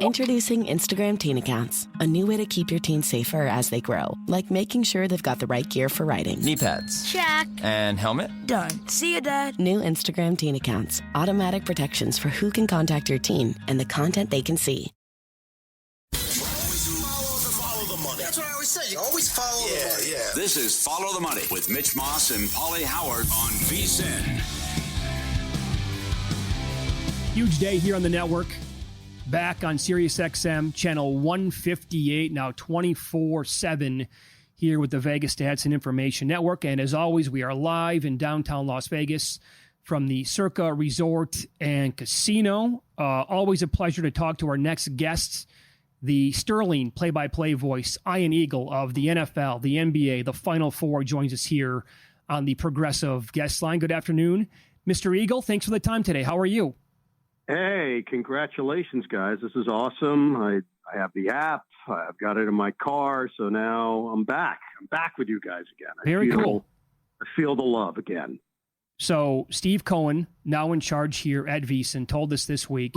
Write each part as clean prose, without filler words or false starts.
Introducing Instagram Teen Accounts, a new way to keep your teens safer as they grow, like making sure they've got the right gear for riding. Knee pads. Check. And helmet? Done. See you, Dad. New Instagram Teen Accounts, automatic protections for who can contact your teen and the content they can see. Follow the money. That's what I always say. You always follow the money. Yeah. This is Follow the Money with Mitch Moss and Pauly Howard on VSiN. Huge day here on the network. Back on Sirius XM, channel 158, now 24/7 here with the Vegas Stats and Information Network. And as always, we are live in downtown Las Vegas from the Circa Resort and Casino. Always a pleasure to talk to our next guests, the sterling play-by-play voice, Ian Eagle of the NFL, the NBA, the Final Four, joins us here on the Progressive guest line. Good afternoon, Mr. Eagle. Thanks for the time today. How are you? Hey, congratulations, guys. This is awesome. I have the app. I've got it in my car. So now I'm back. I'm back with you guys again. Very cool. I feel the love again. So Steve Cohen, now in charge here at VSiN, told us this week,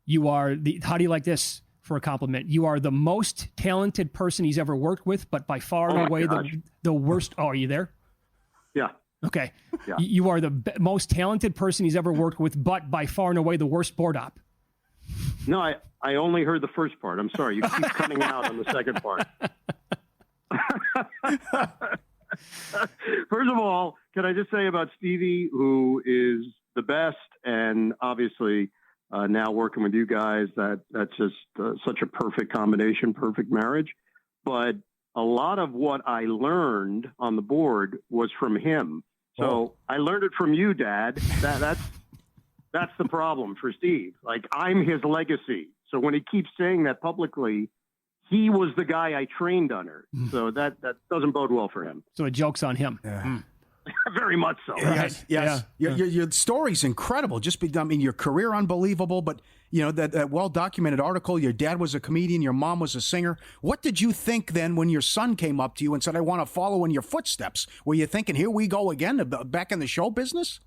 you are how do you like this for a compliment? You are the most talented person he's ever worked with, but by far and away the worst. Oh, are you there? Yeah. Okay. Yeah. You are the most talented person he's ever worked with, but by far and away the worst board op. No, I only heard the first part. I'm sorry. You keep cutting out on the second part. First of all, can I just say about Stevie, who is the best, and obviously now working with you guys, that's just such a perfect combination, perfect marriage. But a lot of what I learned on the board was from him. So I learned it from you, Dad. That's the problem for Steve. Like, I'm his legacy. So when he keeps saying that publicly, he was the guy I trained under. So that doesn't bode well for him. So the joke's on him. Yeah. Very much so. Yes. Yeah. Your story's incredible. Your career unbelievable, but that well-documented article, your dad was a comedian, your mom was a singer. What did you think then when your son came up to you and said, I want to follow in your footsteps? Were you thinking, here we go again, back in the show business?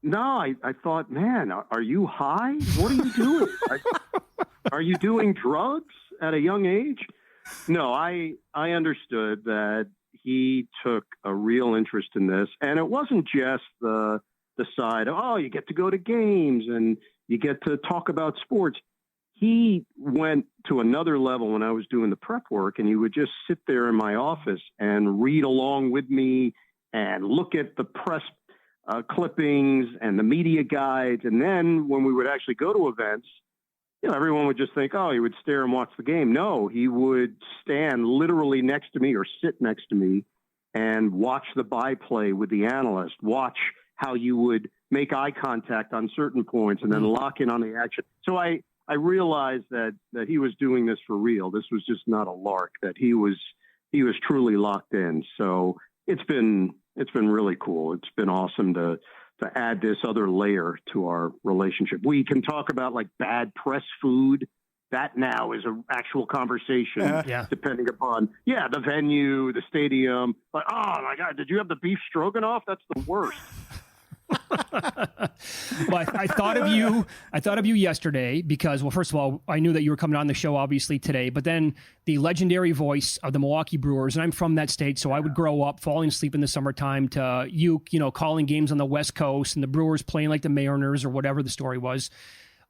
No, I thought, man, are you high? What are you doing? Are you doing drugs at a young age? No, I understood that he took a real interest in this. And it wasn't just the side of, you get to go to games and you get to talk about sports. He went to another level when I was doing the prep work, and he would just sit there in my office and read along with me and look at the press clippings and the media guides. And then when we would actually go to events, everyone would just think, he would stare and watch the game. No, he would stand literally next to me or sit next to me and watch the byplay with the analyst, watch how you would make eye contact on certain points and then lock in on the action. So I realized that he was doing this for real. This was just not a lark, that he was truly locked in. So it's been really cool. It's been awesome to add this other layer to our relationship. We can talk about like bad press food. That now is an actual conversation, depending upon, the venue, the stadium. But, oh my God, did you have the beef stroganoff? That's the worst. Well, I thought of you yesterday because, well, first of all, I knew that you were coming on the show obviously today, but then the legendary voice of the Milwaukee Brewers, and I'm from that state, so I would grow up falling asleep in the summertime to you calling games on the West Coast and the Brewers playing like the Mariners or whatever the story was.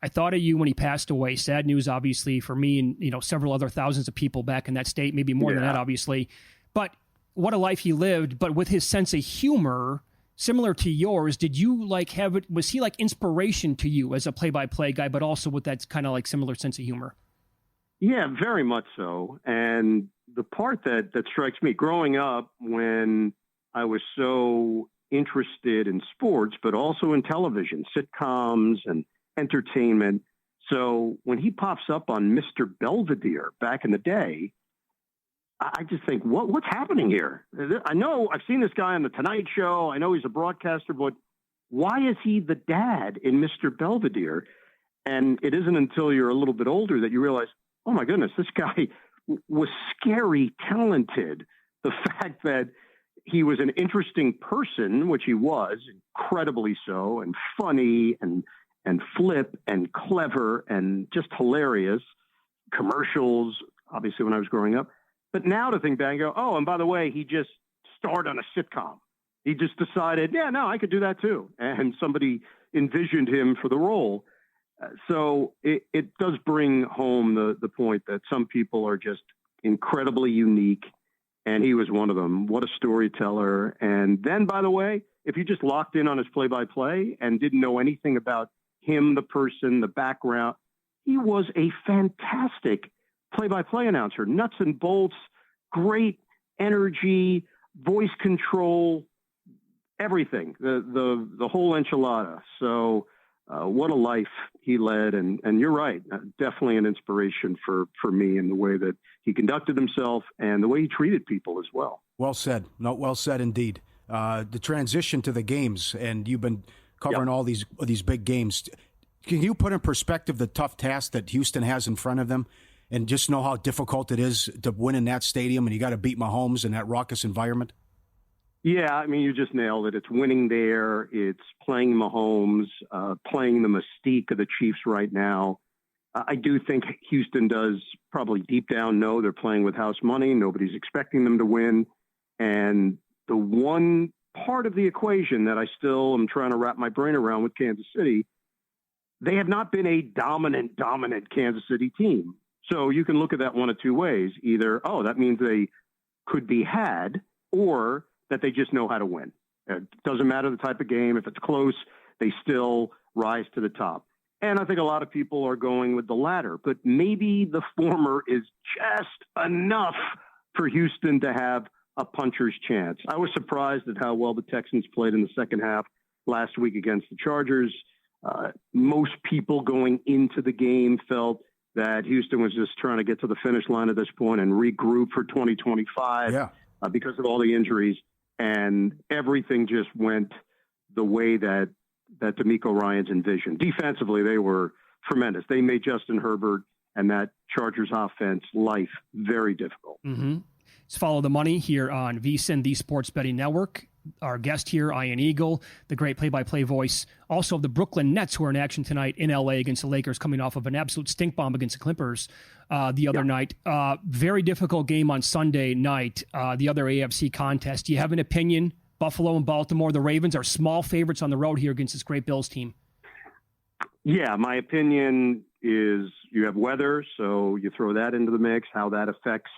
I thought of you when he passed away. Sad news, obviously, for me and several other thousands of people back in that state, maybe more than that, obviously. But what a life he lived. But with his sense of humor, similar to yours, did you have it? Was he like inspiration to you as a play-by-play guy, but also with that kind of like similar sense of humor? Yeah, very much so. And the part that strikes me growing up, when I was so interested in sports, but also in television, sitcoms and entertainment. So when he pops up on Mr. Belvedere back in the day, I just think, what's happening here? I know I've seen this guy on The Tonight Show. I know he's a broadcaster, but why is he the dad in Mr. Belvedere? And it isn't until you're a little bit older that you realize, oh my goodness, this guy was scary talented. The fact that he was an interesting person, which he was, incredibly so, and funny and and flip and clever and just hilarious. Commercials, obviously, when I was growing up. But now to think back and go, oh, and by the way, he just starred on a sitcom. He just decided, yeah, no, I could do that too. And somebody envisioned him for the role. So it does bring home the point that some people are just incredibly unique. And he was one of them. What a storyteller. And then, by the way, if you just locked in on his play-by-play and didn't know anything about him, the person, the background, he was a fantastic play-by-play announcer. Nuts and bolts, great energy, voice control, everything, the whole enchilada. So what a life he led. And you're right, definitely an inspiration for me in the way that he conducted himself and the way he treated people as well. Well said. No, well said indeed. The transition to the games, and you've been covering all these big games. Can you put in perspective the tough task that Houston has in front of them and just know how difficult it is to win in that stadium and you got to beat Mahomes in that raucous environment? Yeah, I mean, you just nailed it. It's winning there. It's playing Mahomes, playing the mystique of the Chiefs right now. I do think Houston does probably deep down know they're playing with house money. Nobody's expecting them to win. And the one part of the equation that I still am trying to wrap my brain around with Kansas City, they have not been a dominant Kansas City team. So you can look at that one of two ways. Either, oh, that means they could be had, or that they just know how to win. It doesn't matter the type of game. If it's close, they still rise to the top. And I think a lot of people are going with the latter, but maybe the former is just enough for Houston to have a puncher's chance. I was surprised at how well the Texans played in the second half last week against the Chargers. Most people going into the game felt that Houston was just trying to get to the finish line at this point and regroup for 2025 because of all the injuries. And everything just went the way that DeMeco Ryans envisioned. Defensively, they were tremendous. They made Justin Herbert and that Chargers offense life very difficult. Mm-hmm. Let's follow the money here on VSiN, the Sports Betting Network. Our guest here, Ian Eagle, the great play-by-play voice, also of the Brooklyn Nets, who are in action tonight in L.A. against the Lakers, coming off of an absolute stink bomb against the Clippers the other night. Very difficult game on Sunday night, the other AFC contest. Do you have an opinion? Buffalo and Baltimore, the Ravens are small favorites on the road here against this great Bills team. Yeah, my opinion is you have weather, so you throw that into the mix. How that affects,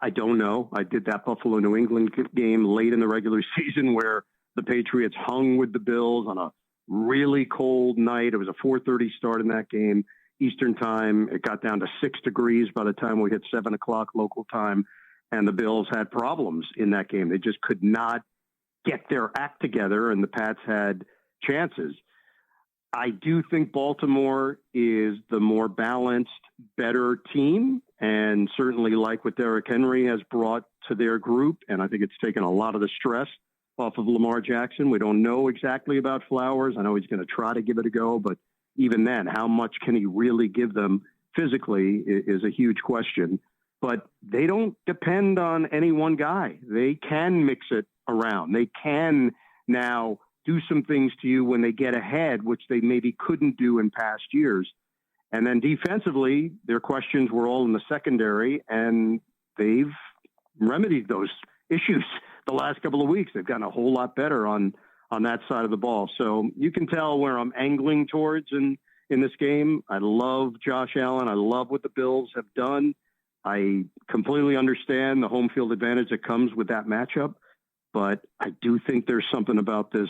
I don't know. I did that Buffalo-New England game late in the regular season where the Patriots hung with the Bills on a really cold night. It was a 4:30 start in that game, Eastern time. It got down to 6 degrees by the time we hit 7 o'clock local time, and the Bills had problems in that game. They just could not get their act together, and the Pats had chances. I do think Baltimore is the more balanced, better team, and certainly like what Derrick Henry has brought to their group. And I think it's taken a lot of the stress off of Lamar Jackson. We don't know exactly about Flowers. I know he's going to try to give it a go, but even then, how much can he really give them physically is a huge question. But they don't depend on any one guy. They can mix it around. They can now do some things to you when they get ahead, which they maybe couldn't do in past years. And then defensively, their questions were all in the secondary, and they've remedied those issues the last couple of weeks. They've gotten a whole lot better on that side of the ball. So you can tell where I'm angling towards in this game. I love Josh Allen. I love what the Bills have done. I completely understand the home field advantage that comes with that matchup. But I do think there's something about this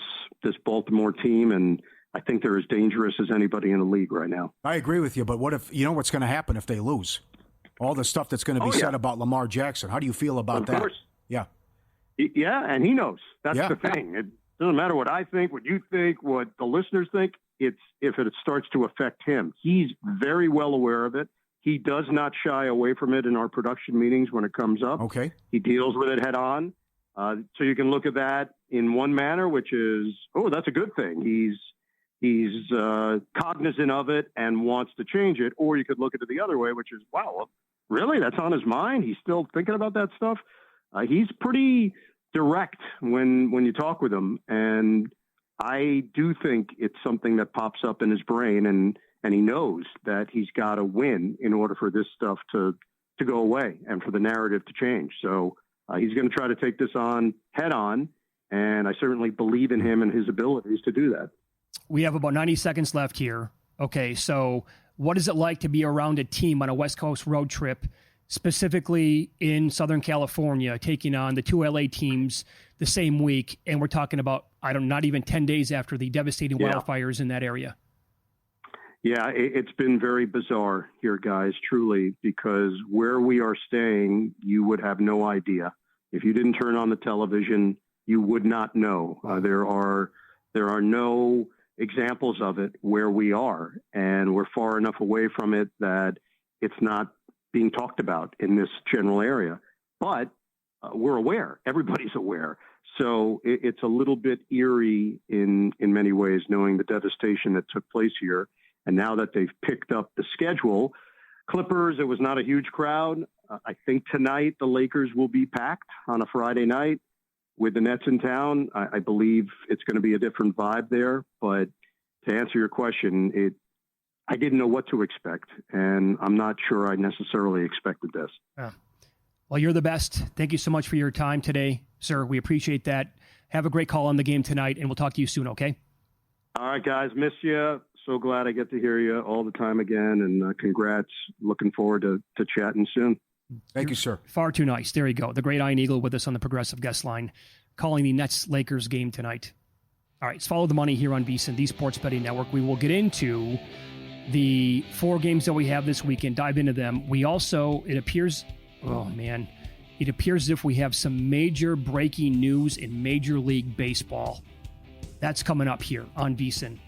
Baltimore team, and I think they're as dangerous as anybody in the league right now. I agree with you, but what if you know what's going to happen if they lose? All the stuff that's going to be said about Lamar Jackson. How do you feel about that? Of course. Yeah. Yeah, and he knows. That's the thing. It doesn't matter what I think, what you think, what the listeners think. It's if it starts to affect him. He's very well aware of it. He does not shy away from it in our production meetings when it comes up. Okay. He deals with it head on. So you can look at that in one manner, which is, oh, that's a good thing. He's cognizant of it and wants to change it. Or you could look at it the other way, which is, wow, really? That's on his mind? He's still thinking about that stuff? He's pretty direct when you talk with him. And I do think it's something that pops up in his brain, and he knows that he's got to win in order for this stuff to go away and for the narrative to change. So he's going to try to take this on head on, and I certainly believe in him and his abilities to do that. We have about 90 seconds left here. Okay, so what is it like to be around a team on a West Coast road trip, specifically in Southern California, taking on the two LA teams the same week? And we're talking about, not even 10 days after the devastating wildfires in that area. Yeah, it's been very bizarre here, guys, truly, because where we are staying, you would have no idea. If you didn't turn on the television, you would not know. There are no examples of it where we are, and we're far enough away from it that it's not being talked about in this general area. But we're aware. Everybody's aware. So it's a little bit eerie in many ways, knowing the devastation that took place here. And now that they've picked up the schedule, Clippers, it was not a huge crowd. I think tonight the Lakers will be packed on a Friday night with the Nets in town. I believe it's going to be a different vibe there. But to answer your question, I didn't know what to expect, and I'm not sure I necessarily expected this. Yeah. Well, you're the best. Thank you so much for your time today, sir. We appreciate that. Have a great call on the game tonight, and we'll talk to you soon, okay? All right, guys. Miss you. So glad I get to hear you all the time again, and congrats. Looking forward to chatting soon. Thank you, sir. Far too nice. There you go. The great Iron Eagle with us on the Progressive Guest Line, calling the Nets-Lakers game tonight. All right, let's follow the money here on VSiN, the Sports Betting Network. We will get into the 4 games that we have this weekend, dive into them. We also, it appears as if we have some major breaking news in Major League Baseball. That's coming up here on VSiN.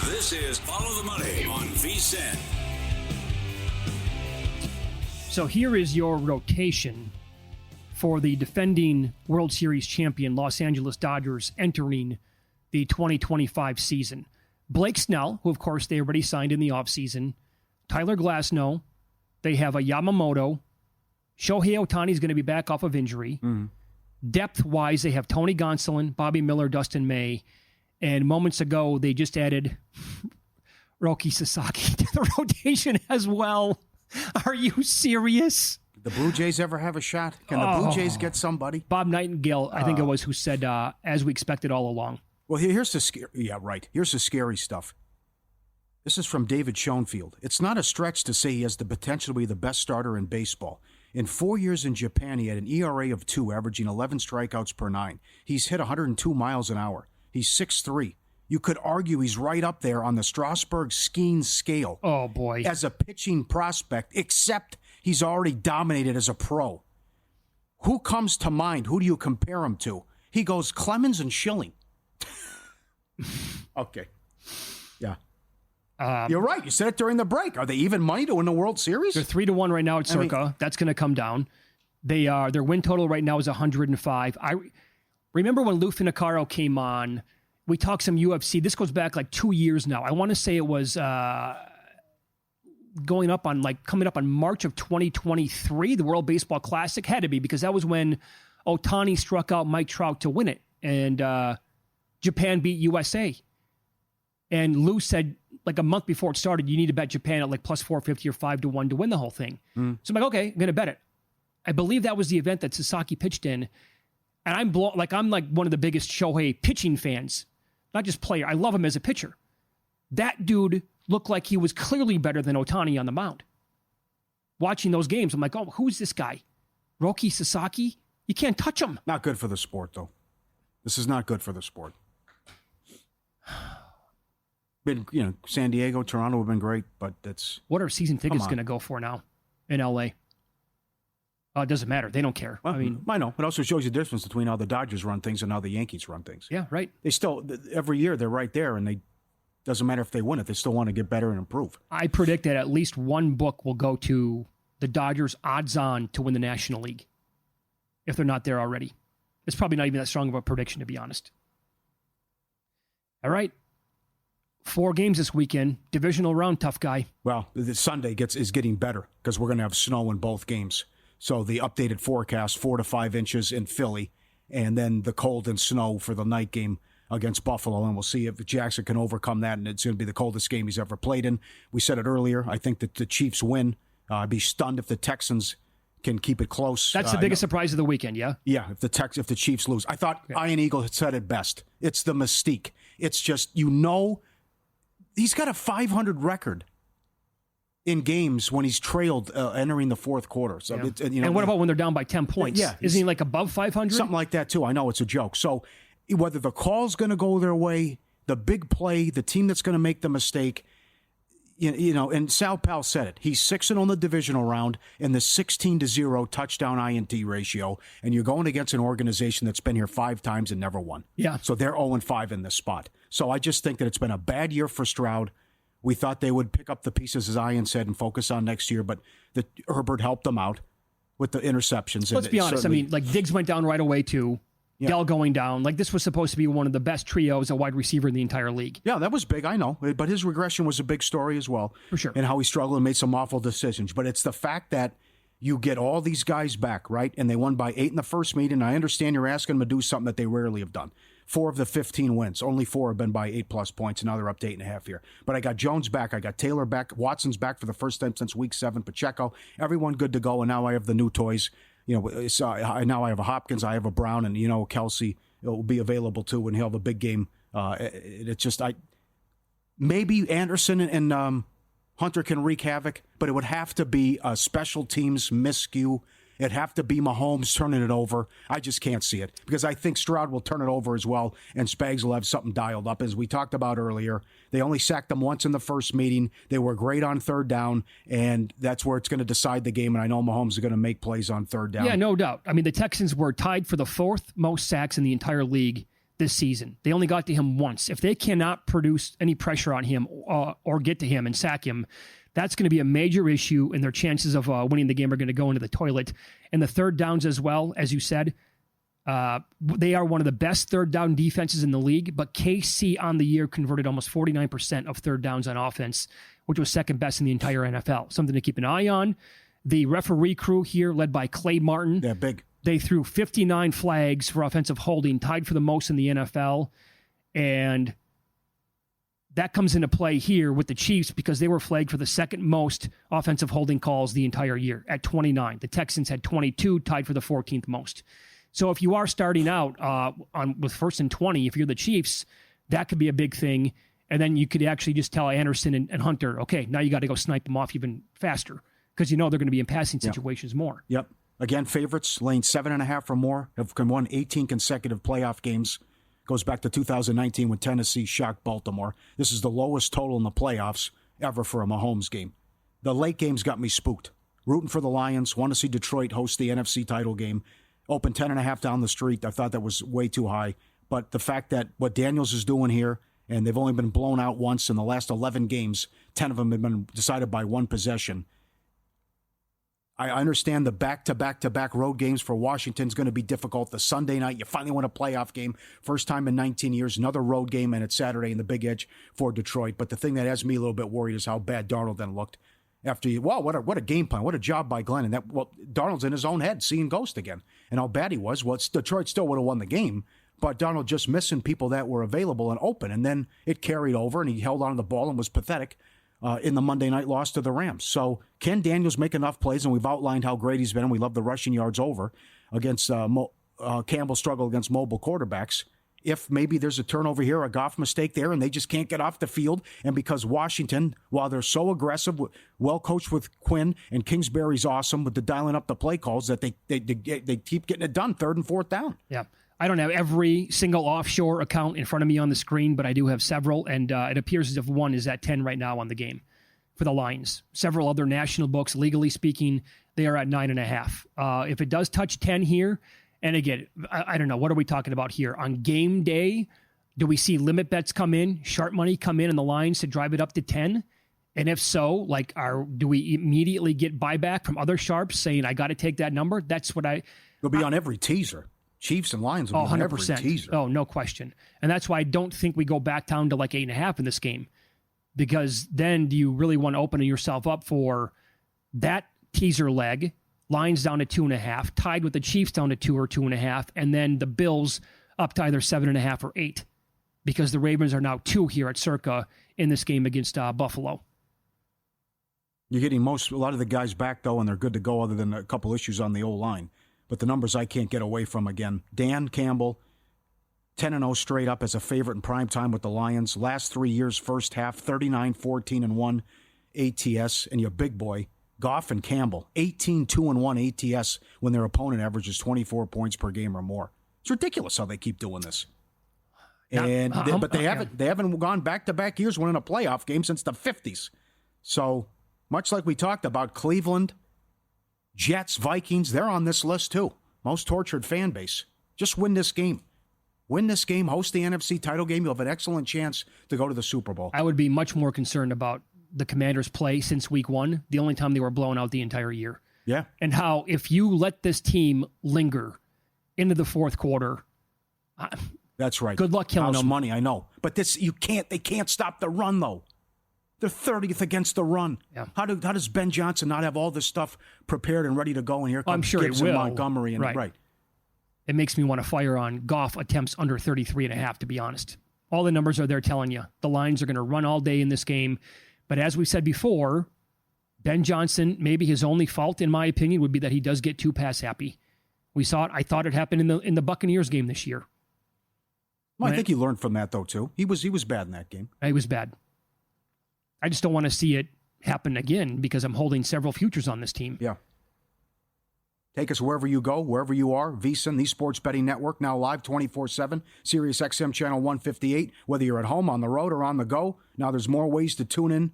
This is Follow the Money on VSiN. So here is your rotation for the defending World Series champion Los Angeles Dodgers entering the 2025 season. Blake Snell, who of course they already signed in the offseason. Tyler Glasnow. They have a Yamamoto. Shohei Ohtani is going to be back off of injury. Mm-hmm. Depth-wise, they have Tony Gonsolin, Bobby Miller, Dustin May. And moments ago, they just added Roki Sasaki to the rotation as well. Are you serious? The Blue Jays ever have a shot? Can the Blue Jays get somebody? Bob Nightingale, I think it was, who said, as we expected all along. Well, here's the Here's the scary stuff. This is from David Schoenfield. It's not a stretch to say he has the potential to be the best starter in baseball. In 4 years in Japan, he had an ERA of 2, averaging 11 strikeouts per 9. He's hit 102 miles an hour. He's 6'3". You could argue he's right up there on the Strasburg-Skeen scale. Oh, boy. As a pitching prospect, except he's already dominated as a pro. Who comes to mind? Who do you compare him to? He goes Clemens and Schilling. Okay. Yeah. You're right. You said it during the break. Are they even money to win the World Series? They're 3-1 right now at Circa. That's going to come down. Their win total right now is 105. I remember when Lou Finocchiaro came on, we talked some UFC. This goes back like 2 years now. I want to say it was coming up on March of 2023, the World Baseball Classic. Had to be, because that was when Ohtani struck out Mike Trout to win it. And Japan beat USA. And Lou said, like a month before it started, you need to bet Japan at like plus 450 or 5-1 to win the whole thing. So I'm like, okay, I'm going to bet it. I believe that was the event that Sasaki pitched in. And I'm like one of the biggest Shohei pitching fans, not just player. I love him as a pitcher. That dude looked like he was clearly better than Ohtani on the mound. Watching those games, I'm like, oh, who's this guy? Roki Sasaki? You can't touch him. Not good for the sport, though. This is not good for the sport. San Diego, Toronto have been great, but that's... What are season tickets going to go for now in L.A.? It doesn't matter. They don't care. Well, I know. It also shows you the difference between how the Dodgers run things and how the Yankees run things. Yeah, right. They still, every year, they're right there, and doesn't matter if they win it. They still want to get better and improve. I predict that at least one book will go to the Dodgers odds-on to win the National League, if they're not there already. It's probably not even that strong of a prediction, to be honest. All right. 4 games this weekend. Divisional round, tough guy. Well, the Sunday is getting better because we're going to have snow in both games. So the updated forecast, 4 to 5 inches in Philly, and then the cold and snow for the night game against Buffalo, and we'll see if Jackson can overcome that, and it's going to be the coldest game he's ever played in. We said it earlier. I think that the Chiefs win. I'd be stunned if the Texans can keep it close. That's the biggest surprise of the weekend, yeah? Yeah, if the Chiefs lose. I thought Iron Eagle had said it best. It's the mystique. It's just, he's got a 500 record in games when he's trailed entering the fourth quarter. So and what about when they're down by 10 points? Yeah. Isn't he like above 500? Something like that, too. I know it's a joke. So whether the call's going to go their way, the big play, the team that's going to make the mistake, and Sal Pal said it. He's 6-0 in the divisional round in the 16-0 touchdown INT ratio, and you're going against an organization that's been here 5 times and never won. Yeah. So they're 0-5 in this spot. So I just think that it's been a bad year for Stroud. We thought they would pick up the pieces, as Ian said, and focus on next year, but Herbert helped them out with the interceptions. Let's be honest. I mean, like Diggs went down right away, too. Yeah. Dell going down. Like, this was supposed to be one of the best trios at wide receiver in the entire league. Yeah, that was big, I know. But his regression was a big story as well. For sure. And how he struggled and made some awful decisions. But it's the fact that you get all these guys back, right? And they won by 8 in the first meeting. I understand you're asking them to do something that they rarely have done. 4 of the 15 wins. Only 4 have been by 8+ points. And now they're up to 8.5 here. But I got Jones back. I got Taylor back. Watson's back for the first time since week 7. Pacheco. Everyone good to go. And now I have the new toys. Now I have a Hopkins. I have a Brown. And, Kelsey will be available too when he'll have a big game. It's just maybe Anderson and Hunter can wreak havoc, but it would have to be a special teams miscue. It'd have to be Mahomes turning it over. I just can't see it because I think Stroud will turn it over as well, and Spags will have something dialed up. As we talked about earlier, they only sacked them once in the first meeting. They were great on third down, and that's where it's going to decide the game, and I know Mahomes is going to make plays on third down. Yeah, no doubt. I mean, the Texans were tied for the 4th most sacks in the entire league this season. They only got to him once. If they cannot produce any pressure on him or get to him and sack him, that's going to be a major issue, and their chances of winning the game are going to go into the toilet. And the third downs as well, as you said, they are one of the best third down defenses in the league, but KC on the year converted almost 49% of third downs on offense, which was second best in the entire NFL. Something to keep an eye on. The referee crew here, led by Clay Martin. They're big. They threw 59 flags for offensive holding, tied for the most in the NFL. And that comes into play here with the Chiefs because they were flagged for the second most offensive holding calls the entire year at 29. The Texans had 22, tied for the 14th most. So if you are starting out with 1st and 20, if you're the Chiefs, that could be a big thing. And then you could actually just tell Anderson and Hunter, okay, now you got to go snipe them off even faster because they're going to be in passing situations more. Yep. Again, favorites, laying 7.5 or more, have won 18 consecutive playoff games. Goes back to 2019 when Tennessee shocked Baltimore. This is the lowest total in the playoffs ever for a Mahomes game. The late games got me spooked. Rooting for the Lions. Want to see Detroit host the NFC title game. Open 10.5 down the street. I thought that was way too high. But the fact that what Daniels is doing here, and they've only been blown out once in the last 11 games, 10 of them have been decided by one possession. I understand the back-to-back-to-back road games for Washington is going to be difficult. The Sunday night, you finally win a playoff game. First time in 19 years, another road game, and it's Saturday in the Big Edge for Detroit. But the thing that has me a little bit worried is how bad Darnold then looked. What a game plan. What a job by Glenn. And Darnold's in his own head, seeing ghost again. And how bad he was. Well, Detroit still would have won the game, but Darnold just missing people that were available and open. And then it carried over, and he held on to the ball and was pathetic in the Monday night loss to the Rams. So can Daniels make enough plays? And we've outlined how great he's been, and we love the rushing yards over against Campbell's struggle against mobile quarterbacks. If maybe there's a turnover here, a Goff mistake there, and they just can't get off the field, and because Washington, while they're so aggressive, well coached with Quinn, and Kingsbury's awesome with the dialing up the play calls, that they keep getting it done 3rd and 4th down. Yeah. I don't have every single offshore account in front of me on the screen, but I do have several, and it appears as if one is at 10 right now on the game for the Lions. Several other national books, legally speaking, they are at 9.5. If it does touch 10 here, and again, I don't know, what are we talking about here? On game day, do we see limit bets come in, sharp money come in the lines to drive it up to 10? And if so, do we immediately get buyback from other sharps saying, I got to take that number? That's what It'll be on every teaser. Chiefs and Lions will be 100%. every teaser. Oh, no question. And that's why I don't think we go back down to like 8.5 in this game, because then do you really want to open yourself up for that teaser leg, Lions down to 2.5, tied with the Chiefs down to 2 or 2.5, and then the Bills up to either 7.5 or 8, because the Ravens are now 2 here at Circa in this game against Buffalo. You're getting a lot of the guys back, though, and they're good to go other than a couple issues on the O-line. But the numbers I can't get away from again. Dan Campbell, 10-0 straight up as a favorite in prime time with the Lions. Last 3 years, first half, 39-14-1 ATS. And your big boy, Goff and Campbell, 18-2-1 ATS when their opponent averages 24 points per game or more. It's ridiculous how they keep doing this. But they haven't gone back-to-back years winning a playoff game since the 50s. So much like we talked about, Cleveland, Jets, Vikings, they're on this list too. Most tortured fan base. Just win this game. Win this game, host the NFC title game. You'll have an excellent chance to go to the Super Bowl. I would be much more concerned about the Commanders' play since week 1, the only time they were blown out the entire year. Yeah. And how if you let this team linger into the fourth quarter, that's right. Good luck killing them. Money, I know. But they can't stop the run, though. They're 30th against the run. Yeah. How does Ben Johnson not have all this stuff prepared and ready to go? And here comes I'm sure Gibson, it will. Montgomery. And, right. It makes me want to fire on Goff attempts under 33.5, to be honest. All the numbers are there telling you. The Lions are going to run all day in this game. But as we said before, Ben Johnson, maybe his only fault, in my opinion, would be that he does get too pass happy. We saw it. I thought it happened in the Buccaneers game this year. Well, I think he learned from that, though, too. He was bad in that game. He was bad. I just don't want to see it happen again because I'm holding several futures on this team. Yeah. Take us wherever you go, wherever you are. VSiN, the Sports Betting Network, now live 24/7. Sirius XM Channel 158. Whether you're at home, on the road, or on the go, now there's more ways to tune in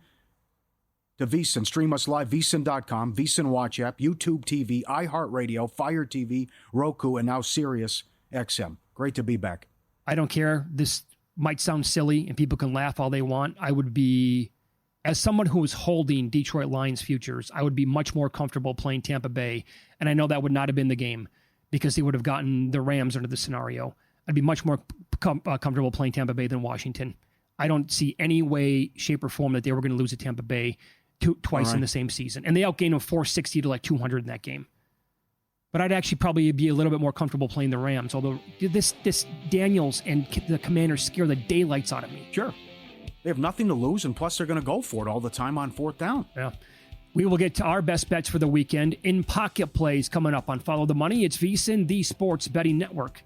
to VSiN. Stream us live, VSiN.com, VSiN Watch app, YouTube TV, iHeartRadio, Fire TV, Roku, and now Sirius XM. Great to be back. I don't care. This might sound silly, and people can laugh all they want. I would be, as someone who is holding Detroit Lions futures, I would be much more comfortable playing Tampa Bay. And I know that would not have been the game because they would have gotten the Rams under the scenario. I'd be much more comfortable playing Tampa Bay than Washington. I don't see any way, shape, or form that they were going to lose to Tampa Bay twice in the same season. And they outgained them 460 to like 200 in that game. But I'd actually probably be a little bit more comfortable playing the Rams, although this Daniels and the Commanders scare the daylights out of me. Sure. They have nothing to lose, and plus they're going to go for it all the time on fourth down. Yeah. We will get to our best bets for the weekend in pocket plays coming up on Follow the Money. It's VSiN, the Sports Betting Network.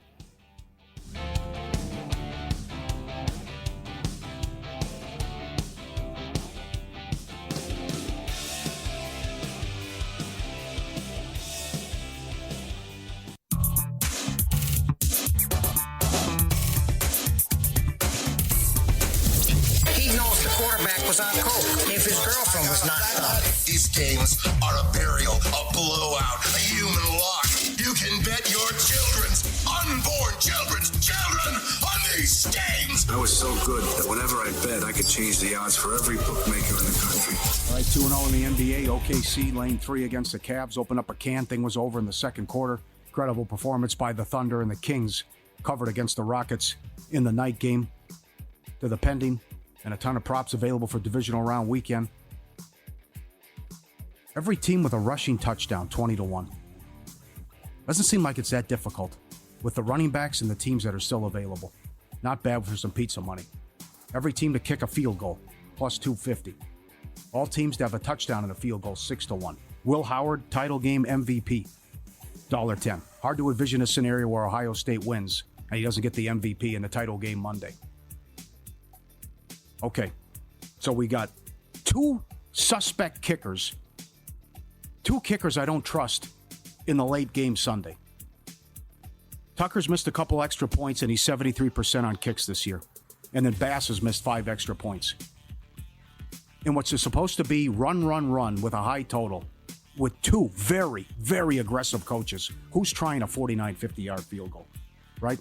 Was on coke if his girlfriend was not done. These games are a burial, a blowout, a human lock. You can bet your children's unborn children on these games. I was so good that whenever I bet, I could change the odds for every bookmaker in the country. All right, 2-0 in the NBA. OKC lane 3 against the Cavs. Opened up a can. Thing was over in the second quarter. Incredible performance by the Thunder, and the Kings covered against the Rockets in the night game. To the pending. And a ton of props available for Divisional Round weekend. Every team with a rushing touchdown, 20-1. Doesn't seem like it's that difficult with the running backs and the teams that are still available. Not bad for some pizza money. Every team to kick a field goal, plus 250. All teams to have a touchdown and a field goal, 6-1. Will Howard, title game MVP, $1.10. Hard to envision a scenario where Ohio State wins and he doesn't get the MVP in the title game Monday. Okay, so we got 2 suspect kickers. 2 kickers I don't trust in the late game Sunday. Tucker's missed a couple extra points, and he's 73% on kicks this year. And then Bass has missed 5 extra points. And what's supposed to be run with a high total, with 2 very, very aggressive coaches, who's trying a 49, 50-yard field goal, right?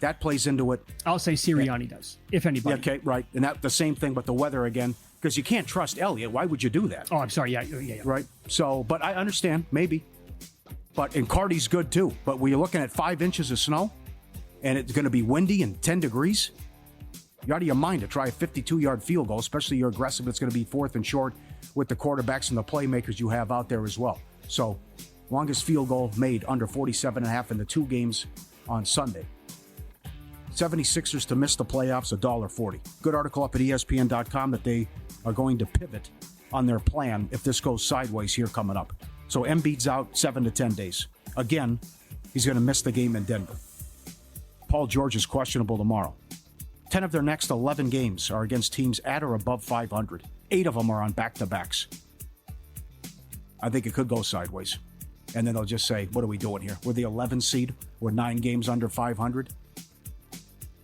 That plays into it. I'll say Sirianni does, if anybody. Yeah, okay, right. And that the same thing, but the weather again, because you can't trust Elliott. Why would you do that? Oh, I'm sorry. Yeah. Right. So, but I understand. Maybe. And Cardi's good too. But when you're looking at 5 inches of snow and it's going to be windy and 10 degrees, you're out of your mind to try a 52-yard field goal, especially you're aggressive. It's going to be 4th and short with the quarterbacks and the playmakers you have out there as well. So, longest field goal made under 47.5 in the 2 games on Sunday. 76ers to miss the playoffs, $1.40. Good article up at ESPN.com that they are going to pivot on their plan if this goes sideways here coming up. So Embiid's out 7 to 10 days. Again, he's going to miss the game in Denver. Paul George is questionable tomorrow. 10 of their next 11 games are against teams at or above 500. 8 of them are on back-to-backs. I think it could go sideways. And then they'll just say, what are we doing here? We're the 11 seed. We're 9 games under 500.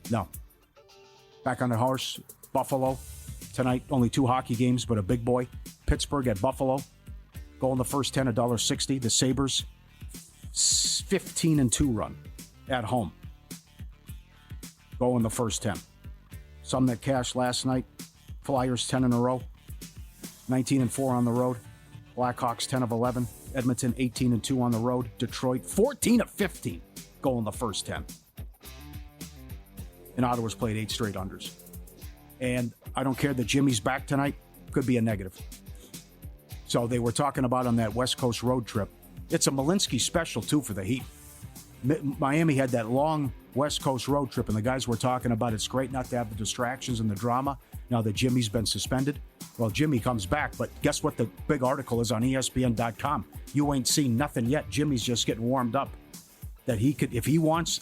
No. Back on the horse. Buffalo. Tonight, only 2 hockey games, but a big boy. Pittsburgh at Buffalo. Goal in the first 10, $1.60. The Sabres, 15-2 run at home. Goal in the first 10. Some that cashed last night. Flyers, 10 in a row. 19-4 on the road. Blackhawks, 10 of 11. Edmonton, 18-2 on the road. Detroit, 14 of 15. Goal in the first 10. And Ottawa's played 8 straight unders. And I don't care that Jimmy's back tonight. Could be a negative. So they were talking about on that West Coast road trip. It's a Malinsky special, too, for the Heat. Miami had that long West Coast road trip, and the guys were talking about it's great not to have the distractions and the drama now that Jimmy's been suspended. Well, Jimmy comes back, but guess what the big article is on ESPN.com? You ain't seen nothing yet. Jimmy's just getting warmed up. That he could, if he wants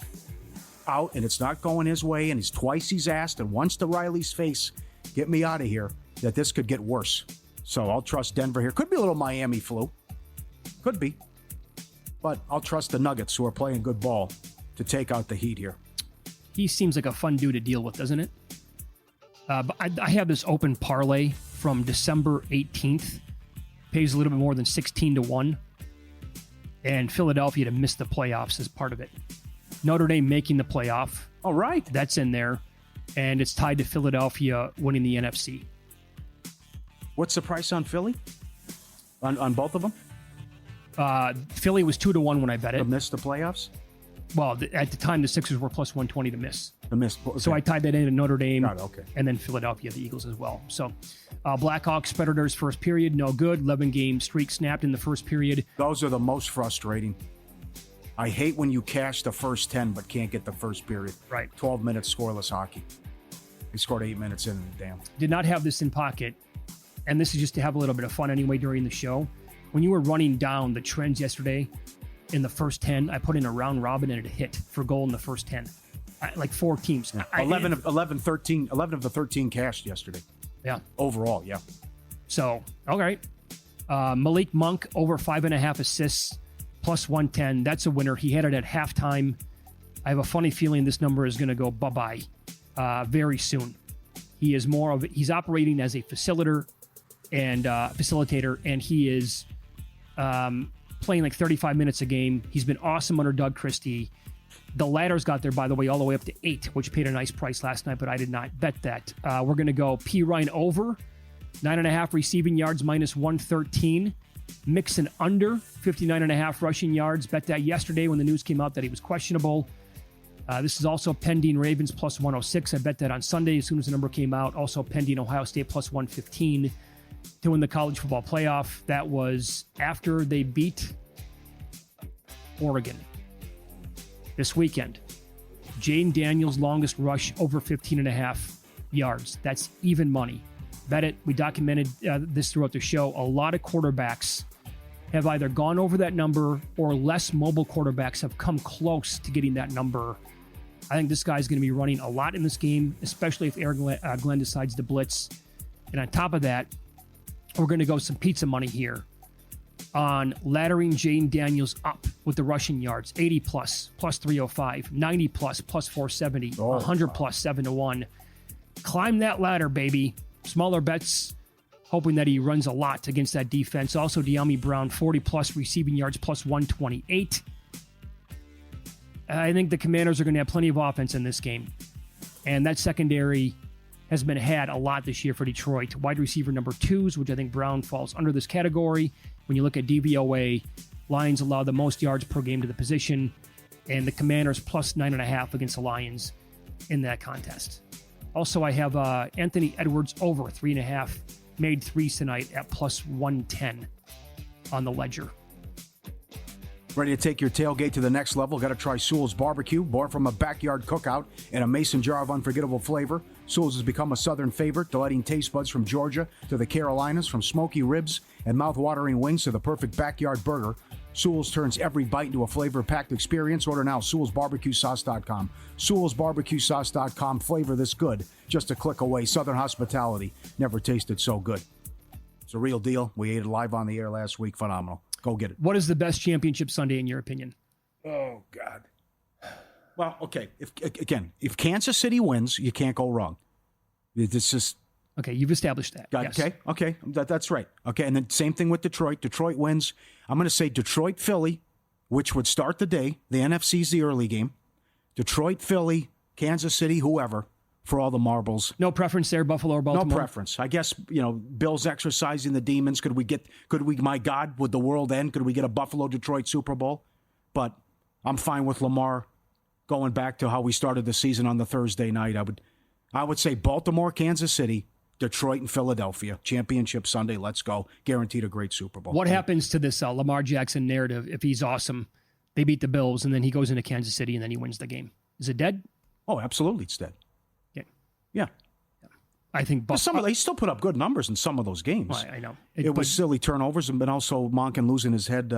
out and it's not going his way, and he's asked, and once to Riley's face, get me out of here, that this could get worse. So I'll trust Denver here. Could be a little Miami flu. Could be. But I'll trust the Nuggets, who are playing good ball, to take out the Heat here. He seems like a fun dude to deal with, doesn't it? But I have this open parlay from December 18th. Pays a little bit more than 16-1. And Philadelphia to miss the playoffs is part of it. Notre Dame making the playoff. All right. That's in there. And it's tied to Philadelphia winning the NFC. What's the price on Philly? On both of them? Philly was 2-1 when I bet it. To miss the playoffs? Well, at the time, the Sixers were plus 120 to miss. To miss. Okay. So I tied that into Notre Dame. Got it, okay. And then Philadelphia, the Eagles as well. So Blackhawks, Predators, first period, no good. 11-game streak snapped in the first period. Those are the most frustrating. I hate when you cash the first 10 but can't get the first period. Right. 12 minutes scoreless hockey. He scored 8 minutes in, damn. Did not have this in pocket. And this is just to have a little bit of fun anyway during the show. When you were running down the trends yesterday in the first 10, I put in a round robin and it hit for goal in the first 10. Like 4 teams. Yeah. 11 of the 13 cashed yesterday. Yeah. Overall, yeah. So, all right. Malik Monk, over 5.5 assists, plus 110. That's a winner. He had it at halftime. I have a funny feeling this number is going to go bye-bye very soon. He is he's operating as a facilitator, and he is playing like 35 minutes a game. He's been awesome under Doug Christie. The ladders got there, by the way, all the way up to 8, which paid a nice price last night, but I did not bet that. We're going to go P. Ryan over, 9.5 receiving yards, minus 113. Mixon under, 59.5 rushing yards. Bet that yesterday when the news came out that he was questionable. This is also pending Ravens plus 106. I bet that on Sunday as soon as the number came out. Also pending Ohio State plus 115 to win the college football playoff. That was after they beat Oregon this weekend. Jaden Daniels' longest rush over 15.5 yards. That's even money. Bet it. We documented this throughout the show. A lot of quarterbacks have either gone over that number or less mobile quarterbacks have come close to getting that number. I think this guy's going to be running a lot in this game, especially if Aaron Glenn decides to blitz. And on top of that, we're going to go some pizza money here on laddering Jaden Daniels up with the rushing yards. 80 plus 305, 90 plus 470, 100 plus 7-1. Climb that ladder, baby. Smaller bets, hoping that he runs a lot against that defense. Also, De'Ami Brown, 40 plus receiving yards, plus 128. I think the Commanders are going to have plenty of offense in this game. And that secondary has been had a lot this year for Detroit. Wide receiver number 2s, which I think Brown falls under this category. When you look at DVOA, Lions allow the most yards per game to the position, and the Commanders plus 9.5 against the Lions in that contest. Also, I have Anthony Edwards over 3.5, made threes tonight at plus 110 on the ledger. Ready to take your tailgate to the next level? Got to try Sewell's Barbecue, born from a backyard cookout in a mason jar of unforgettable flavor. Sewell's has become a Southern favorite, delighting taste buds from Georgia to the Carolinas, from smoky ribs and mouth-watering wings to the perfect backyard burger. Sewell's turns every bite into a flavor-packed experience. Order now, Sewell'sBarbecueSauce.com. Sewell'sBarbecueSauce.com. Flavor this good, just a click away. Southern hospitality. Never tasted so good. It's a real deal. We ate it live on the air last week. Phenomenal. Go get it. What is the best championship Sunday in your opinion? Oh, God. Well, okay. If Kansas City wins, you can't go wrong. It's just... Okay, you've established that. Yes. Okay. That's right. Okay, and then same thing with Detroit. Detroit wins. I'm going to say Detroit, Philly, which would start the day. The NFC's the early game. Detroit, Philly, Kansas City, whoever, for all the marbles. No preference there, Buffalo or Baltimore? No preference. I guess, Bill's exercising the demons. Could we, my God, would the world end? Could we get a Buffalo-Detroit Super Bowl? But I'm fine with Lamar going back to how we started the season on the Thursday night. I would say Baltimore, Kansas City, Detroit, and Philadelphia. Championship Sunday, let's go. Guaranteed a great Super Bowl. What happens to this Lamar Jackson narrative if he's awesome? They beat the Bills, and then he goes into Kansas City, and then he wins the game. Is it dead? Oh, absolutely, it's dead. Yeah. I think they still put up good numbers in some of those games. Well, I know. It was silly turnovers, but also Monken losing his head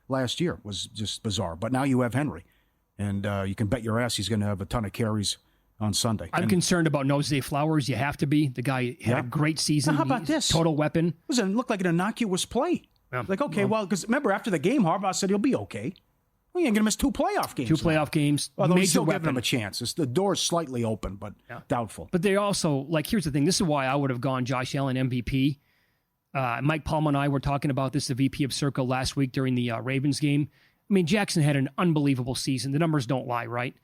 last year was just bizarre. But now you have Henry, and you can bet your ass he's going to have a ton of carries on Sunday. I'm concerned about Zay Flowers. You have to be. The guy had a great season. Now, how about this? Total weapon. It looked like an innocuous play. Yeah. Because remember, after the game, Harbaugh said he'll be okay. Well, you ain't going to miss 2 playoff games. 2 playoff games. Although he's still giving him a chance. The door's slightly open, but doubtful. But they also, here's the thing. This is why I would have gone Josh Allen MVP. Mike Palma and I were talking about this, the VP of Circle, last week during the Ravens game. I mean, Jackson had an unbelievable season. The numbers don't lie, right?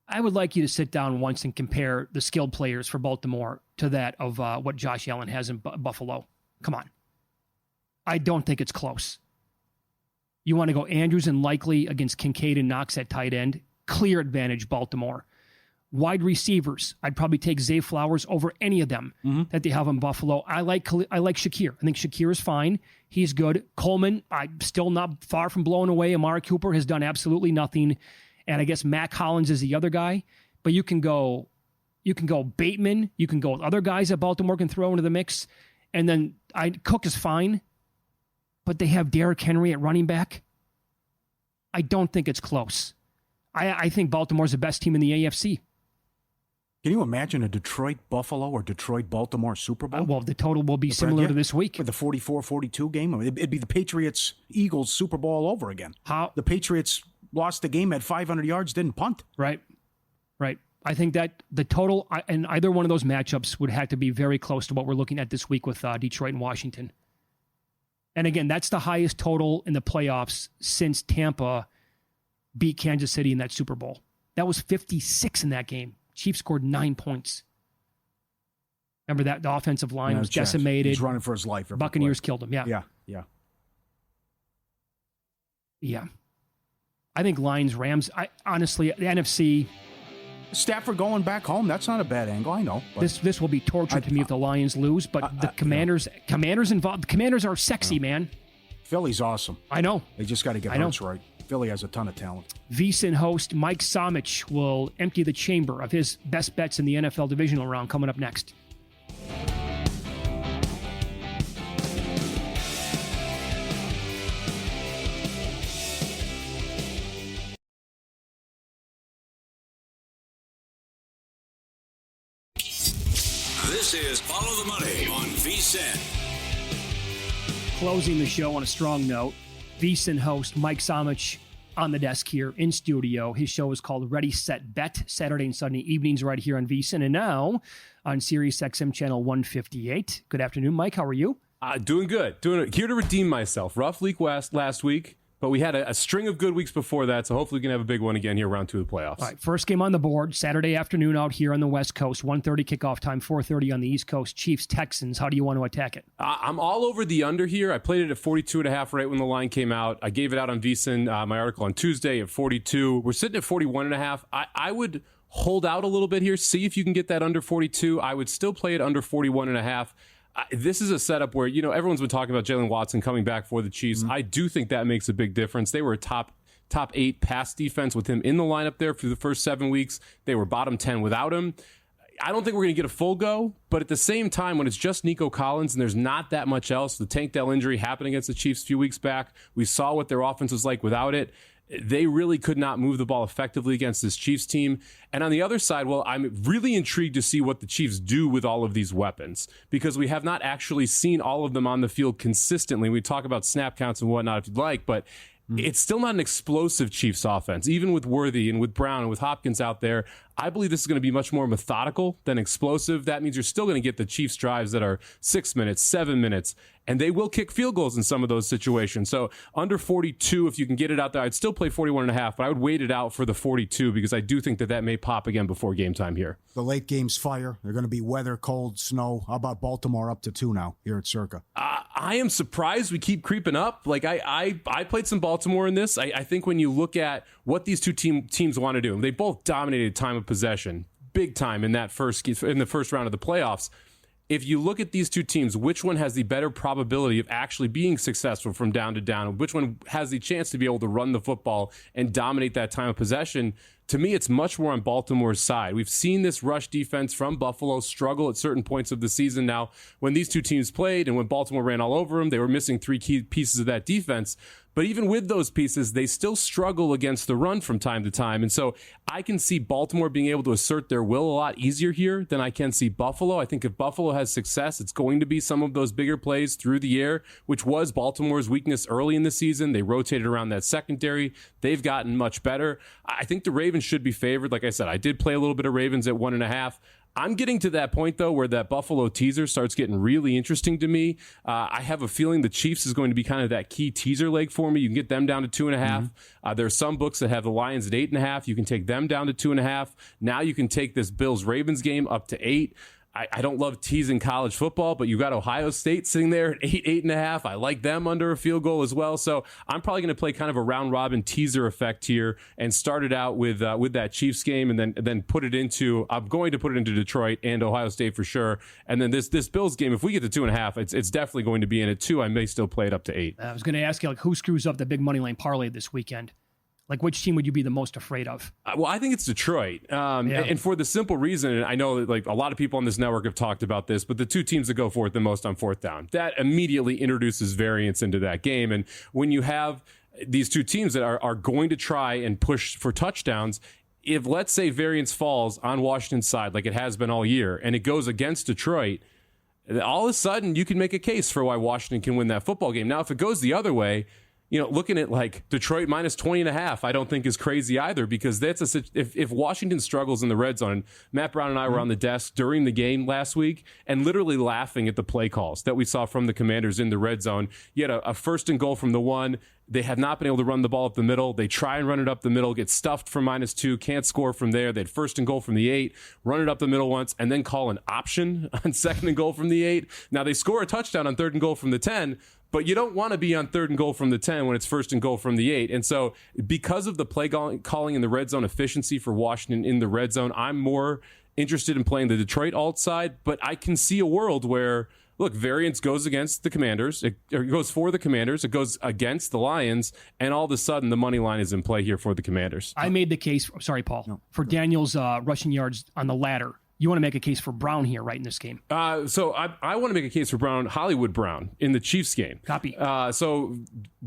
I would like you to sit down once and compare the skilled players for Baltimore to that of what Josh Allen has in Buffalo. Come on. I don't think it's close. You want to go Andrews and Likely against Kincaid and Knox at tight end. Clear advantage, Baltimore. Wide receivers, I'd probably take Zay Flowers over any of them that they have in Buffalo. I like Shakir. I think Shakir is fine. He's good. Coleman, I'm still not far from blowing away. Amari Cooper has done absolutely nothing. And I guess Mac Hollins is the other guy. But you can go Bateman. You can go with other guys that Baltimore can throw into the mix. And then Cook is fine. But they have Derrick Henry at running back. I don't think it's close. I think Baltimore's the best team in the AFC. Can you imagine a Detroit-Buffalo or Detroit-Baltimore Super Bowl? Well, the total will be similar to this week. With the 44-42 game? I mean, it'd be the Patriots-Eagles Super Bowl all over again. How? The Patriots lost the game at 500 yards, didn't punt. Right. I think that the total in either one of those matchups would have to be very close to what we're looking at this week with Detroit and Washington. And again, that's the highest total in the playoffs since Tampa beat Kansas City in that Super Bowl. That was 56 in that game. Chiefs scored 9 points. Remember that? The offensive line was decimated. He's running for his life. Buccaneers killed him. Yeah. I think Lions, Rams. Honestly, the NFC. Stafford going back home, that's not a bad angle, I know. This will be torture to me if the Lions lose, but the Commanders involved. The Commanders are sexy, man. Philly's awesome. I know. They just got to get Hurts right. Philly has a ton of talent. VSiN host Mike Somich will empty the chamber of his best bets in the NFL Divisional Round coming up next. This is Follow the Money on VSiN. Closing the show on a strong note, VSiN host Mike Somich on the desk here in studio. His show is called Ready, Set, Bet, Saturday and Sunday evenings right here on VSiN, and now on Sirius XM channel 158. Good afternoon, Mike. How are you? Doing good. Here to redeem myself. Rough week last week. But we had a string of good weeks before that, so hopefully we can have a big one again here, round 2 of the playoffs. All right, first game on the board, Saturday afternoon out here on the West Coast, 1:30 kickoff time, 4:30 on the East Coast. Chiefs-Texans, how do you want to attack it? I'm all over the under here. I played it at 42.5 right when the line came out. I gave it out on VSiN, my article on Tuesday at 42. We're sitting at 41.5. I would hold out a little bit here, see if you can get that under 42. I would still play it under 41.5. This is a setup where, everyone's been talking about Jalen Watson coming back for the Chiefs. I do think that makes a big difference. They were a top 8 pass defense with him in the lineup there for the first 7 weeks. They were bottom 10 without him. I don't think we're going to get a full go, but at the same time, when it's just Nico Collins and there's not that much else, the Tank Dell injury happened against the Chiefs a few weeks back. We saw what their offense was like without it. They really could not move the ball effectively against this Chiefs team. And on the other side, well, I'm really intrigued to see what the Chiefs do with all of these weapons, because we have not actually seen all of them on the field consistently. We talk about snap counts and whatnot if you'd like, but it's still not an explosive Chiefs offense. Even with Worthy and with Brown and with Hopkins out there, I believe this is going to be much more methodical than explosive. That means you're still going to get the Chiefs drives that are 6 minutes, 7 minutes, and they will kick field goals in some of those situations. So under 42, if you can get it out there, I'd still play 41.5, but I would wait it out for the 42 because I do think that may pop again before game time here. The late game's fire. They're going to be weather, cold, snow. How about Baltimore up to 2 now here at Circa? I am surprised we keep creeping up. Like I played some Baltimore in this. I think when you look at what these two teams want to do, they both dominated time of possession big time in the first round of the playoffs. If you look at these two teams, which one has the better probability of actually being successful from down to down? Which one has the chance to be able to run the football and dominate that time of possession? To me, it's much more on Baltimore's side. We've seen this rush defense from Buffalo struggle at certain points of the season. Now, when these two teams played and when Baltimore ran all over them, they were missing 3 key pieces of that defense. But even with those pieces, they still struggle against the run from time to time. And so I can see Baltimore being able to assert their will a lot easier here than I can see Buffalo. I think if Buffalo has success, it's going to be some of those bigger plays through the air, which was Baltimore's weakness early in the season. They rotated around that secondary. They've gotten much better. I think the Ravens should be favored. Like I said, I did play a little bit of Ravens at 1.5. I'm getting to that point, though, where that Buffalo teaser starts getting really interesting to me. I have a feeling the Chiefs is going to be kind of that key teaser leg for me. You can get them down to 2.5. There are some books that have the Lions at 8.5. You can take them down to 2.5. Now you can take this Bills-Ravens game up to 8. I don't love teasing college football, but you got Ohio State sitting there at 8.5. I like them under a field goal as well. So I'm probably going to play kind of a round robin teaser effect here and start it out with that Chiefs game, and then put it into. I'm going to put it into Detroit and Ohio State for sure. And then this Bills game, if we get to 2.5, it's definitely going to be in at 2. I may still play it up to 8. I was going to ask you, who screws up the big money line parlay this weekend? Which team would you be the most afraid of? Well, I think it's Detroit. And for the simple reason, and I know that a lot of people on this network have talked about this, but the two teams that go for it the most on 4th down, that immediately introduces variance into that game. And when you have these two teams that are going to try and push for touchdowns, if, let's say, variance falls on Washington's side like it has been all year, and it goes against Detroit, all of a sudden you can make a case for why Washington can win that football game. Now, if it goes the other way, looking at Detroit minus 20.5, I don't think is crazy either, because if Washington struggles in the red zone, Matt Brown and I were on the desk during the game last week and literally laughing at the play calls that we saw from the Commanders in the red zone. You had a 1st and goal from the 1. They have not been able to run the ball up the middle. They try and run it up the middle, get stuffed from -2, can't score from there. They had 1st and goal from the 8, run it up the middle once, and then call an option on 2nd and goal from the 8. Now they score a touchdown on 3rd and goal from the 10, but you don't want to be on 3rd and goal from the 10 when it's 1st and goal from the 8. And so because of the play calling in the red zone efficiency for Washington in the red zone, I'm more interested in playing the Detroit alt side. But I can see a world where, look, variance goes against the Commanders. It goes for the Commanders. It goes against the Lions. And all of a sudden, the money line is in play here for the Commanders. I made the case, sorry, Paul, for Daniel's rushing yards on the ladder. You want to make a case for Brown here, right, in this game? So I want to make a case for Brown, Hollywood Brown, in the Chiefs game. Copy. So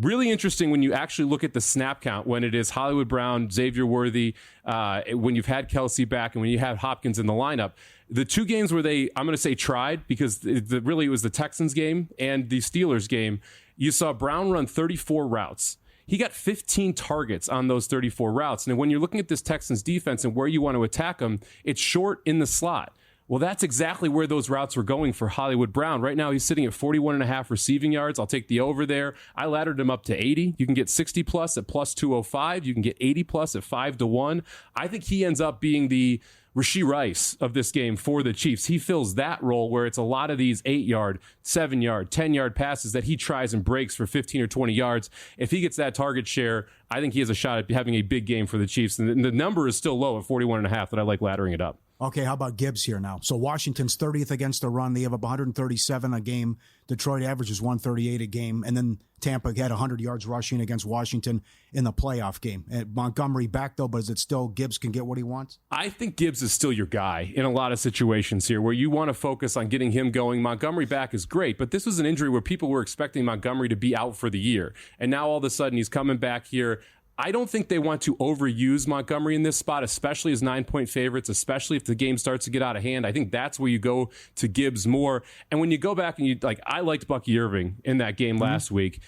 really interesting when you actually look at the snap count, when it is Hollywood Brown, Xavier Worthy, when you've had Kelsey back, and when you have Hopkins in the lineup. The two games where I'm going to say tried, because really it was the Texans game and the Steelers game, you saw Brown run 34 routes. He got 15 targets on those 34 routes. And when you're looking at this Texans defense and where you want to attack them, it's short in the slot. Well, that's exactly where those routes were going for Hollywood Brown. Right now, he's sitting at 41.5 receiving yards. I'll take the over there. I laddered him up to 80. You can get 60 plus at plus 205. You can get 80 plus at 5-1. I think he ends up being the Rashee Rice of this game for the Chiefs. He fills that role where it's a lot of these 8-yard, 7-yard, 10-yard passes that he tries and breaks for 15 or 20 yards. If he gets that target share, I think he has a shot at having a big game for the Chiefs. And the number is still low at 41.5, that I like laddering it up. Okay, how about Gibbs here now? So Washington's 30th against the run. They have 137 a game. Detroit averages 138 a game. And then Tampa had 100 yards rushing against Washington in the playoff game. Montgomery back, though, but is it still Gibbs can get what he wants? I think Gibbs is still your guy in a lot of situations here where you want to focus on getting him going. Montgomery back is great, but this was an injury where people were expecting Montgomery to be out for the year. And now all of a sudden he's coming back here. I don't think they want to overuse Montgomery in this spot, especially as 9-point favorites, especially if the game starts to get out of hand. I think that's where you go to Gibbs more. And when you go back and I liked Bucky Irving in that game last week.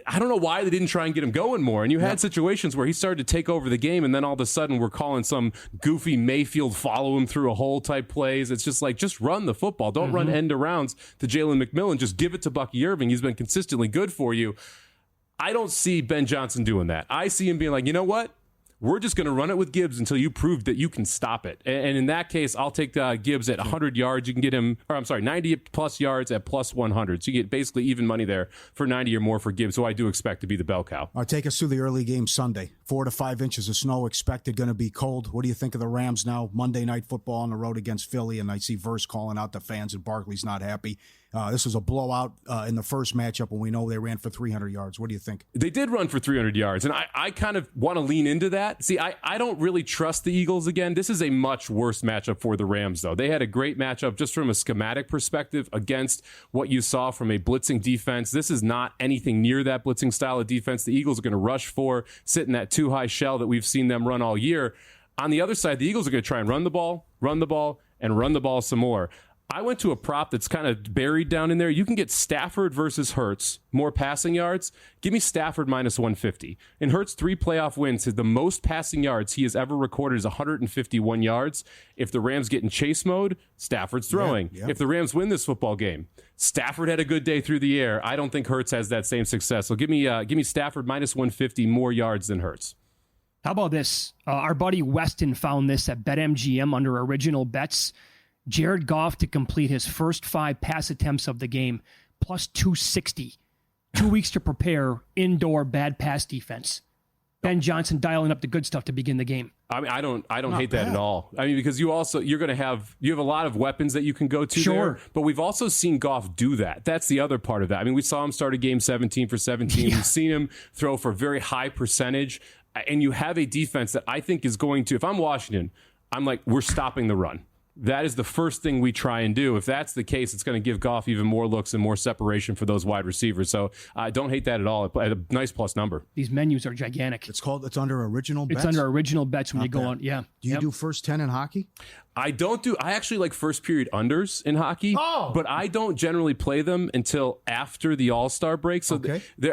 I don't know why they didn't try and get him going more. And you had situations where he started to take over the game, and then all of a sudden we're calling some goofy Mayfield follow him through a hole type plays. It's just like, just run the football. Don't run end arounds to Jalen McMillan. Just give it to Bucky Irving. He's been consistently good for you. I don't see Ben Johnson doing that. I see him being like, you know what? We're just going to run it with Gibbs until you prove that you can stop it. And in that case, I'll take Gibbs at 100 yards. You can get him, 90 plus yards at plus 100. So you get basically even money there for 90 or more for Gibbs, who I do expect to be the bell cow. All right, take us through the early game Sunday. 4 to 5 inches of snow expected, going to be cold. What do you think of the Rams now? Monday Night Football on the road against Philly, and I see Verse calling out the fans, and Barkley's not happy. This was a blowout in the first matchup when we know they ran for 300 yards. What do you think? They did run for 300 yards, and I kind of want to lean into that. See, I don't really trust the Eagles again. This is a much worse matchup for the Rams, though. They had a great matchup just from a schematic perspective against what you saw from a blitzing defense. This is not anything near that blitzing style of defense the Eagles are going to rush for, sit in that too-high shell that we've seen them run all year. On the other side, the Eagles are going to try and run the ball, and run the ball some more. I went to a prop that's kind of buried down in there. You can get Stafford versus Hurts, more passing yards. Give me Stafford minus 150. In Hurts' 3 playoff wins, the most passing yards he has ever recorded is 151 yards. If the Rams get in chase mode, Stafford's throwing. Yeah. If the Rams win this football game, Stafford had a good day through the air. I don't think Hurts has that same success. So give me Stafford minus 150, more yards than Hurts. How about this? Our buddy Weston found this at BetMGM under original bets. Jared Goff to complete his first 5 pass attempts of the game, plus 260. 2 weeks to prepare, indoor bad pass defense. Ben Johnson dialing up the good stuff to begin the game. I mean, I don't hate that at all. I mean, because you have a lot of weapons that you can go to there, but we've also seen Goff do that. That's the other part of that. I mean, we saw him start a game 17 for 17. We've seen him throw for a very high percentage, and you have a defense that I think is going to, if I'm Washington, I'm like, we're stopping the run. That is the first thing we try and do. If that's the case, it's going to give Goff even more looks and more separation for those wide receivers. So I don't hate that at all. At a nice plus number. These menus are gigantic. It's under original bets? It's under original bets when you go on. Yeah. Do you do first 10 in hockey? I actually like first period unders in hockey, but I don't generally play them until after the All-Star break. So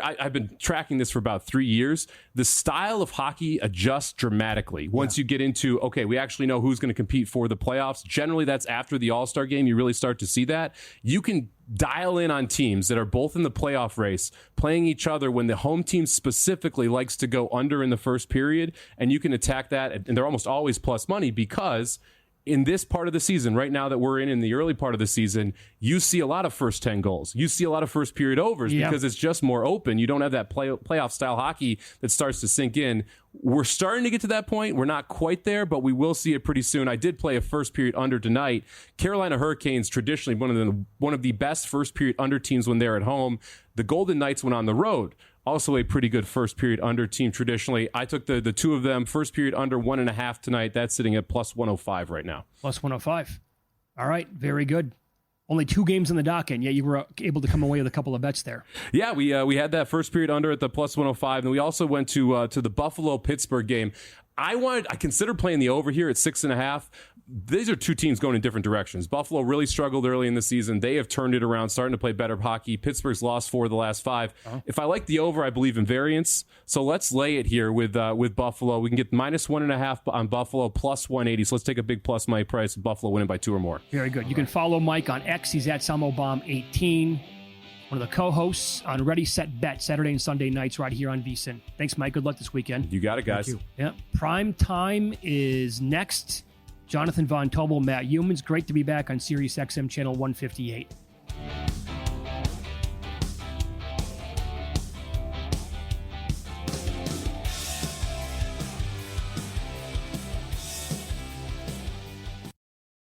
I've been tracking this for about 3 years. The style of hockey adjusts dramatically once you get into, okay, we actually know who's going to compete for the playoffs. Generally, that's after the All-Star game. You really start to see that. You can dial in on teams that are both in the playoff race, playing each other when the home team specifically likes to go under in the first period, and you can attack that. And they're almost always plus money because in this part of the season, right now that we're in the early part of the season, you see a lot of first 10 goals. You see a lot of first period overs because it's just more open. You don't have that playoff style hockey that starts to sink in. We're starting to get to that point. We're not quite there, but we will see it pretty soon. I did play a first period under tonight. Carolina Hurricanes, traditionally one of the best first period under teams when they're at home. The Golden Knights went on the road. Also a pretty good first period under team traditionally. I took the two of them, first period under 1.5 tonight. That's sitting at plus 105 right now. Plus 105. All right, very good. Only 2 games in the docket, and yet you were able to come away with a couple of bets there. Yeah, we had that first period under at the plus 105, and we also went to the Buffalo-Pittsburgh game. I considered playing the over here at 6.5. These are two teams going in different directions. Buffalo really struggled early in the season. They have turned it around, starting to play better hockey. Pittsburgh's lost 4 of the last 5. If I like the over, I believe in variance. So let's lay it here with Buffalo. We can get -1.5 on Buffalo, plus 180. So let's take a big plus money price. Buffalo winning by 2 or more. Very good. You can follow Mike on X. He's at SalmoBomb18. One of the co-hosts on Ready, Set, Bet, Saturday and Sunday nights right here on VSiN. Thanks, Mike. Good luck this weekend. You got it, guys. Thank Yeah. Prime time is next. Jonathan Von Tobel, Matt Humans. Great to be back on Sirius XM Channel 158.